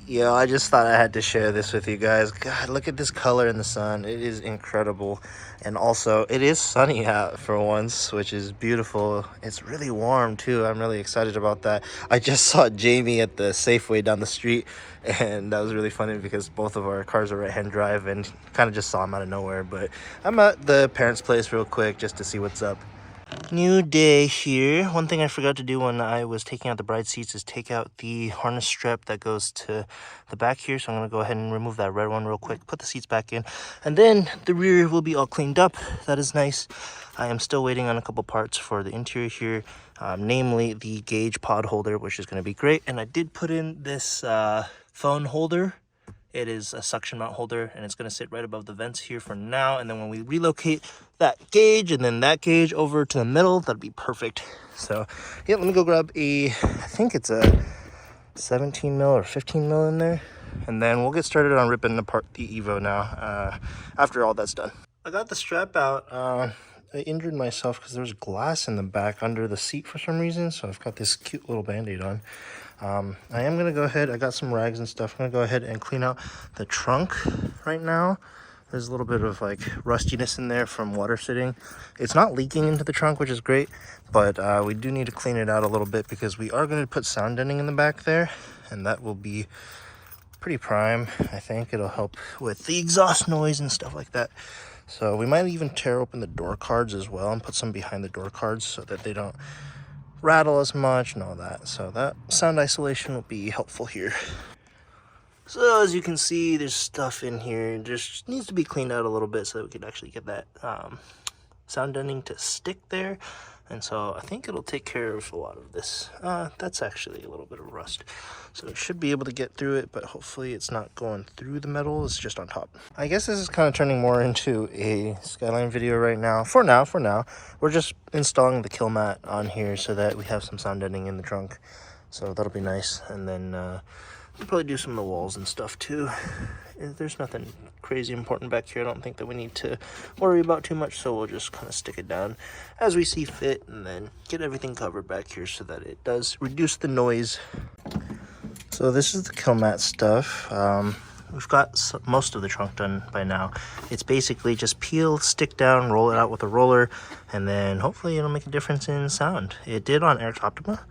Yo, I just thought I had to share this with you guys. God, look at this color in the sun. It is incredible. And also, it is sunny out for once, which is beautiful. It's really warm too. I'm really excited about that. I just saw Jamie at the Safeway down the street, and that was really funny because both of our cars are right-hand drive, and kind of just saw him out of nowhere. But I'm at the parents' place real quick just to see what's up. New day here. One thing I forgot to do when I was taking out the bride seats is take out the harness strap that goes to the back here. So I'm going to go ahead and remove that red one real quick, put the seats back in, and then the rear will be all cleaned up. That is nice. I am still waiting on a couple parts for the interior here, namely the gauge pod holder, which is going to be great. And I did put in this phone holder. It is a suction mount holder, and it's going to sit right above the vents here for now. And then when we relocate that gauge and then that gauge over to the middle, that'll be perfect. So yeah, let me go grab I think it's a 17 mil or 15 mil in there. And then we'll get started on ripping apart the Evo now after all that's done. I got the strap out. I injured myself because there's glass in the back under the seat for some reason. So I've got this cute little Band-Aid on. I am going to go ahead, I got some rags and stuff. I'm going to go ahead and clean out the trunk right now. There's a little bit of like rustiness in there from water sitting. It's not leaking into the trunk, which is great, but we do need to clean it out a little bit because we are going to put sound deadening in the back there, and that will be pretty prime. I think it'll help with the exhaust noise and stuff like that. So we might even tear open the door cards as well and put some behind the door cards so that they don't rattle as much and all that. So that sound isolation will be helpful here. So as you can see, there's stuff in here. It just needs to be cleaned out a little bit so that we can actually get that sound deadening to stick there. And so I think it'll take care of a lot of this. That's actually a little bit of rust. So it should be able to get through it, but hopefully it's not going through the metal. It's just on top. I guess this is kind of turning more into a Skyline video right now. For now. We're just installing the kill mat on here so that we have some sound deadening in the trunk. So that'll be nice. And then we'll probably do some of the walls and stuff too. There's nothing crazy important back here. I don't think that we need to worry about too much, so we'll just kind of stick it down as we see fit and then get everything covered back here so that it does reduce the noise. So this is the kill mat stuff. We've got most of the trunk done by now. It's basically just peel, stick down, roll it out with a roller, and then hopefully it'll make a difference in sound. It did on Eric's Optima.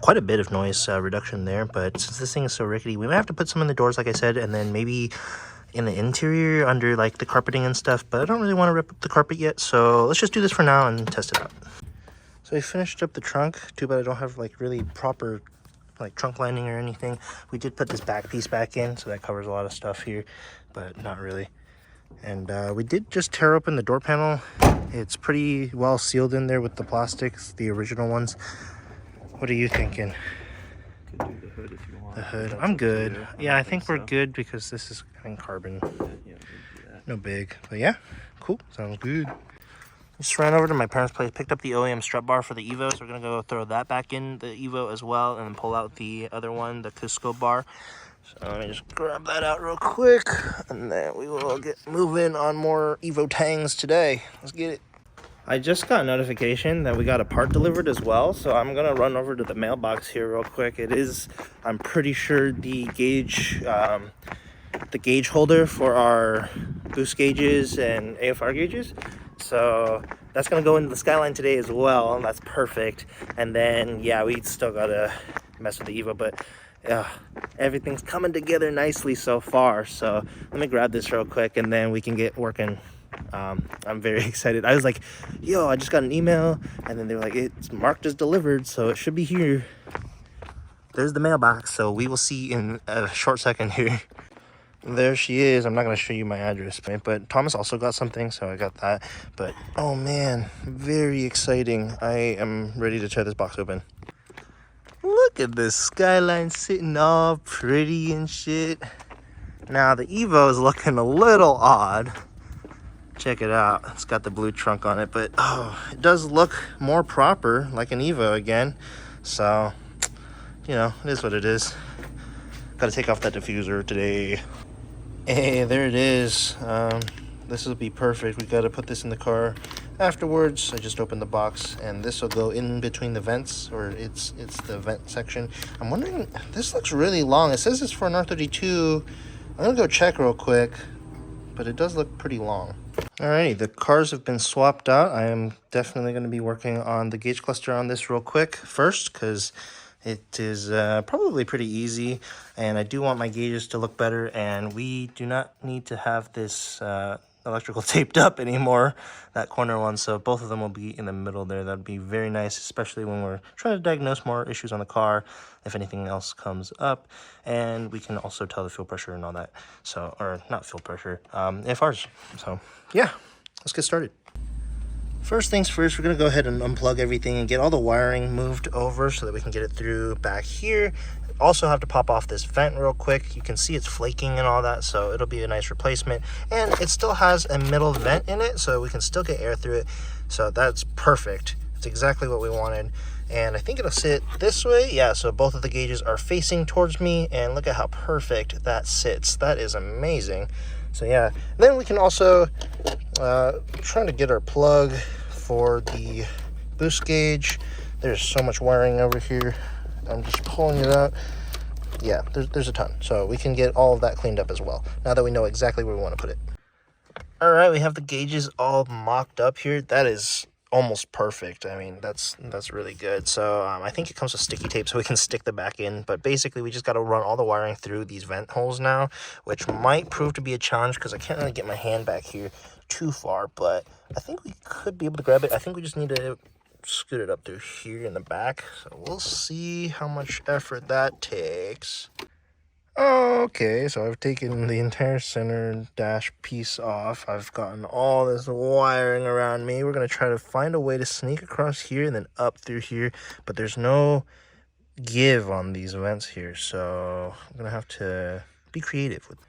Quite a bit of noise reduction there, but since this thing is so rickety, we might have to put some in the doors, like I said, and then maybe in the interior under like the carpeting and stuff, but I don't really want to rip up the carpet yet, so let's just do this for now and test it out. So I finished up the trunk. Too bad I don't have like really proper like trunk lining or anything. We did put this back piece back in, so that covers a lot of stuff here, but not really. And we did just tear open the door panel. It's pretty well sealed in there with the plastics, the original ones. What are you thinking? Could do the hood if you want. The hood. I'm good. Yeah, I think we're good because this is in carbon. Yeah, no big. But yeah, cool. Sounds good. Just ran over to my parents' place, picked up the OEM strut bar for the Evo. So we're going to go throw that back in the Evo as well and then pull out the other one, the Cusco bar. So let me just grab that out real quick and then we will get moving on more Evo tangs today. Let's get it. I just got notification that we got a part delivered as well, so I'm gonna run over to the mailbox here real quick. It is, I'm pretty sure, the gauge holder for our boost gauges and AFR gauges. So that's gonna go into the Skyline today as well, and that's perfect. And then yeah, we still gotta mess with the Evo, but everything's coming together nicely so far. So let me grab this real quick and then we can get working. I'm very excited. I was like, yo, I just got an email, and then they were like, it's marked as delivered, so it should be here. There's the mailbox, so we will see in a short second here. There she is. I'm not going to show you my address, but Thomas also got something, so I got that. But oh man, very exciting. I am ready to tear this box open. Look at this Skyline sitting all pretty and shit. Now the Evo is looking a little odd. Check it out. It's got the blue trunk on it, but it does look more proper, like an Evo again. So, you know, it is what it is. Got to take off that diffuser today. Hey, there it is. This will be perfect. We got to put this in the car Afterwards, I just open the box, and this will go in between the vents, or it's the vent section. I'm wondering, this looks really long. It says it's for an R32. I'm gonna go check real quick, but it does look pretty long. Alrighty, the cars have been swapped out. I am definitely going to be working on the gauge cluster on this real quick first, because it is probably pretty easy, and I do want my gauges to look better, and we do not need to have this electrical taped up anymore, that corner one, so both of them will be in the middle there. That'd be very nice, especially when we're trying to diagnose more issues on the car, if anything else comes up, and we can also tell the fuel pressure and all that, so, or not fuel pressure, AFRs. So yeah, let's get started. First things first, we're going to go ahead and unplug everything and get all the wiring moved over so that we can get it through back here. Also have to pop off this vent real quick. You can see it's flaking and all that, so it'll be a nice replacement. And it still has a middle vent in it, so we can still get air through it. So that's perfect. It's exactly what we wanted. And I think it'll sit this way. Yeah, so both of the gauges are facing towards me, and look at how perfect that sits. That is amazing. So yeah, then we can also trying to get our plug for the boost gauge. There's so much wiring over here. I'm just pulling it out. Yeah, there's a ton. So we can get all of that cleaned up as well, now that we know exactly where we want to put it. All right, we have the gauges all mocked up here. That is almost perfect. I mean, that's really good. So I think it comes with sticky tape so we can stick the back in, but basically we just got to run all the wiring through these vent holes now, which might prove to be a challenge because I can't really get my hand back here too far, but I think we could be able to grab it. I think we just need to scoot it up through here in the back, so we'll see how much effort that takes. Okay, so I've taken the entire center dash piece off. I've gotten all this wiring around me. We're going to try to find a way to sneak across here and then up through here, but there's no give on these vents here, so I'm going to have to be creative with it.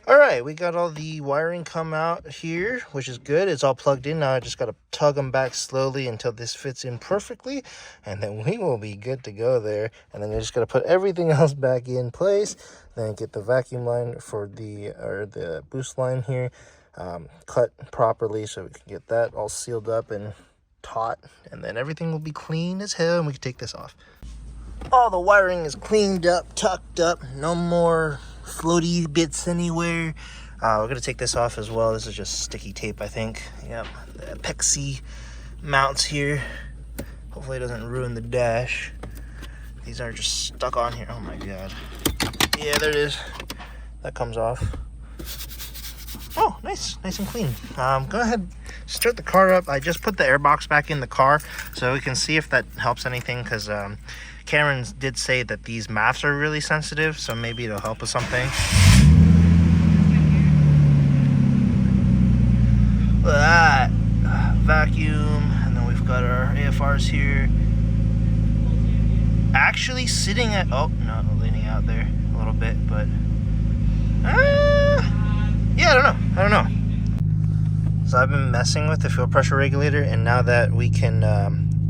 All right, we got all the wiring come out here, which is good. It's all plugged in now. I just got to tug them back slowly until this fits in perfectly, and then we will be good to go there. And then I just got to put everything else back in place, then get the vacuum line for the boost line here cut properly so we can get that all sealed up and taut, and then everything will be clean as hell, and we can take this off. All the wiring is cleaned up, tucked up, no more floaty bits anywhere. We're gonna take this off as well. This is just sticky tape, I think. Yep, the Pexi mounts here. Hopefully it doesn't ruin the dash. These are just stuck on here. Oh my god. Yeah, there it is. That comes off. Oh, nice and clean. Go ahead, start the car up. I just put the air box back in the car so we can see if that helps anything, because Cameron did say that these maps are really sensitive, so maybe it'll help with something. Look at that. Vacuum, and then we've got our AFRs here. Actually sitting at, oh, no, leaning out there a little bit, but yeah, I don't know. So I've been messing with the fuel pressure regulator, and now that we can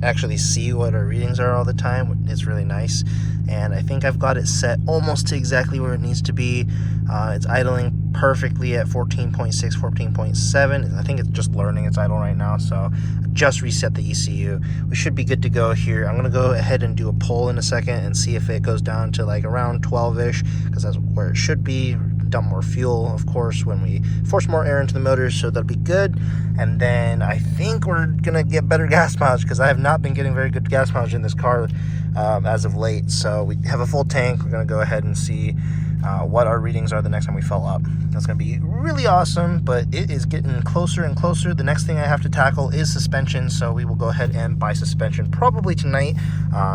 actually see what our readings are all the time, it's really nice. And I think I've got it set almost to exactly where it needs to be. It's idling perfectly at 14.6, 14.7. I think it's just learning its idle right now, so I just reset the ECU. We should be good to go here. I'm gonna go ahead and do a pull in a second and see if it goes down to like around 12-ish, because that's where it should be. Dump more fuel, of course, when we force more air into the motors, so that'll be good. And then I think we're gonna get better gas mileage, because I have not been getting very good gas mileage in this car as of late. So we have a full tank. We're gonna go ahead and see what our readings are the next time we fill up. That's gonna be really awesome, but it is getting closer and closer. The next thing I have to tackle is suspension, so we will go ahead and buy suspension probably tonight.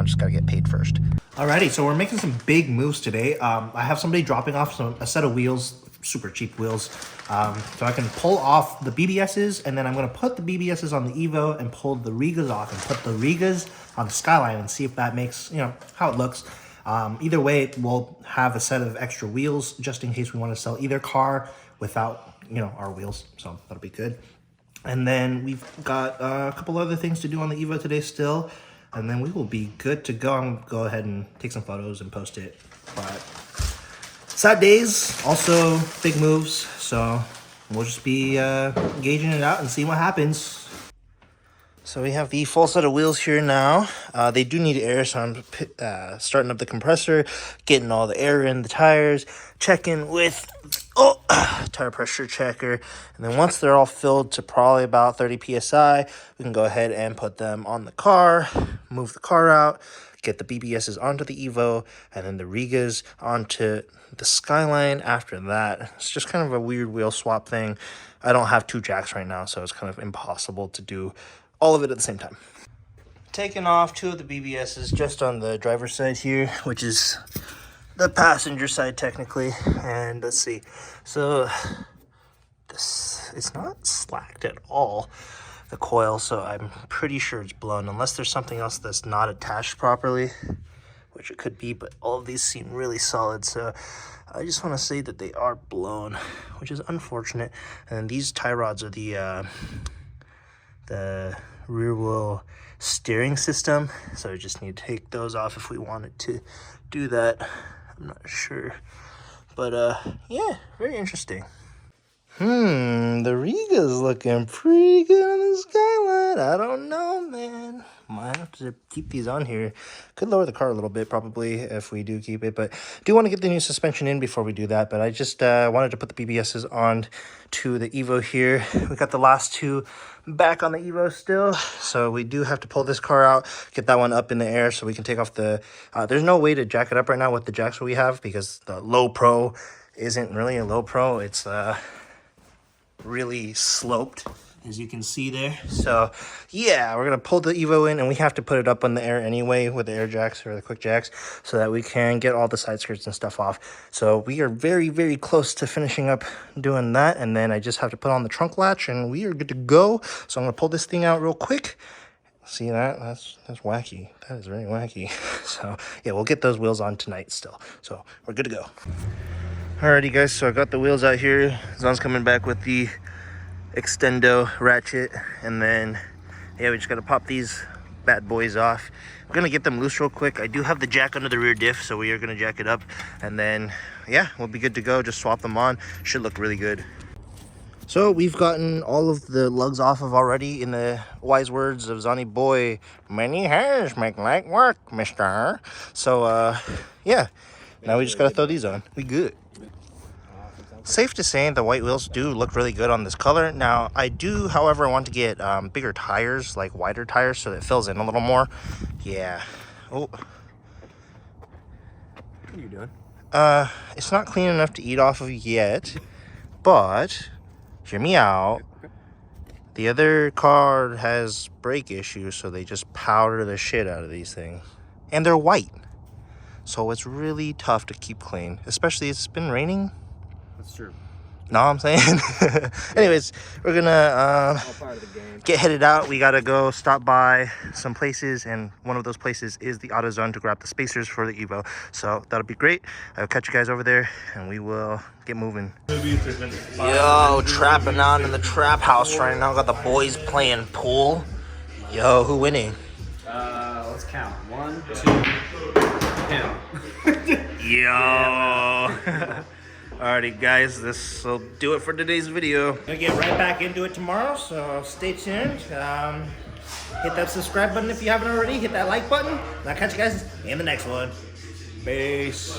Just gotta get paid first. Alrighty, so we're making some big moves today. I have somebody dropping off a set of wheels, super cheap wheels, so I can pull off the BBSs, and then I'm going to put the BBSs on the Evo and pull the Rigas off and put the Rigas on the Skyline and see if that makes, how it looks. Either way, we'll have a set of extra wheels just in case we want to sell either car without, our wheels, so that'll be good. And then we've got a couple other things to do on the Evo today still, and then we will be good to go. I'm gonna go ahead and take some photos and post it. But sad days, also big moves, so we'll just be gauging it out and see what happens. So we have the full set of wheels here now. They do need air, so I'm starting up the compressor, getting all the air in the tires, checking with tire pressure checker, and then once they're all filled to probably about 30 psi, we can go ahead and put them on the car, move the car out, get the BBSs onto the Evo, and then the Rigas onto the Skyline after that. It's just kind of a weird wheel swap thing. I don't have two jacks right now, so it's kind of impossible to do all of it at the same time. Taking off two of the BBSs just on the driver's side here, which is the passenger side technically. And let's see, so this, it's not slacked at all, the coil, so I'm pretty sure it's blown, unless there's something else that's not attached properly, which it could be, but all of these seem really solid, so I just want to say that they are blown, which is unfortunate. And then these tie rods are the rear wheel steering system, so I just need to take those off if we wanted to do that. I'm not sure, but yeah, very interesting. The Riga's looking pretty good on the Skyline. I don't know, man. Might have to keep these on here. Could lower the car a little bit probably if we do keep it, but do want to get the new suspension in before we do that. But I just wanted to put the BBSs on to the Evo here. We got the last two back on the Evo still, so we do have to pull this car out, get that one up in the air so we can take off the there's no way to jack it up right now with the jacks we have, because the low pro isn't really a low pro. It's really sloped, as you can see there. So yeah, we're gonna pull the Evo in, and we have to put it up on the air anyway with the air jacks or the quick jacks, so that we can get all the side skirts and stuff off. So we are very, very close to finishing up doing that, and then I just have to put on the trunk latch and we are good to go. So I'm gonna pull this thing out real quick. See that? That's wacky. That is very wacky. So yeah, we'll get those wheels on tonight still. So we're good to go. Alrighty guys, so I got the wheels out here. Zon's coming back with the extendo ratchet, and then yeah, we just gotta pop these bad boys off. We're gonna get them loose real quick. I do have the jack under the rear diff, so we are gonna jack it up, and then yeah, we'll be good to go. Just swap them on. Should look really good. So we've gotten all of the lugs off of already, in the wise words of Zonny boy, many hairs make light work, mister. So yeah, now we just gotta throw these on. We good. Safe to say the white wheels do look really good on this color. Now I do, however, want to get bigger tires, like wider tires, so that it fills in a little more. Yeah. Oh, What are you doing? it's not clean enough to eat off of yet, but hear me out. The other car has brake issues, so they just powder the shit out of these things, and they're white, so it's really tough to keep clean, especially it's been raining. That's true. No, I'm saying. Anyways, we're gonna All part of the game. get headed out. We gotta go stop by some places, and one of those places is the AutoZone to grab the spacers for the Evo. So that'll be great. I'll catch you guys over there, and we will get moving. Yo, trapping out in the trap house right now. Got the boys playing pool. Yo, who winning? Let's count. 1, 2, count. Yo. Alrighty guys, this will do it for today's video. Gonna get right back into it tomorrow, so stay tuned. Hit that subscribe button if you haven't already. Hit that like button. And I'll catch you guys in the next one. Peace.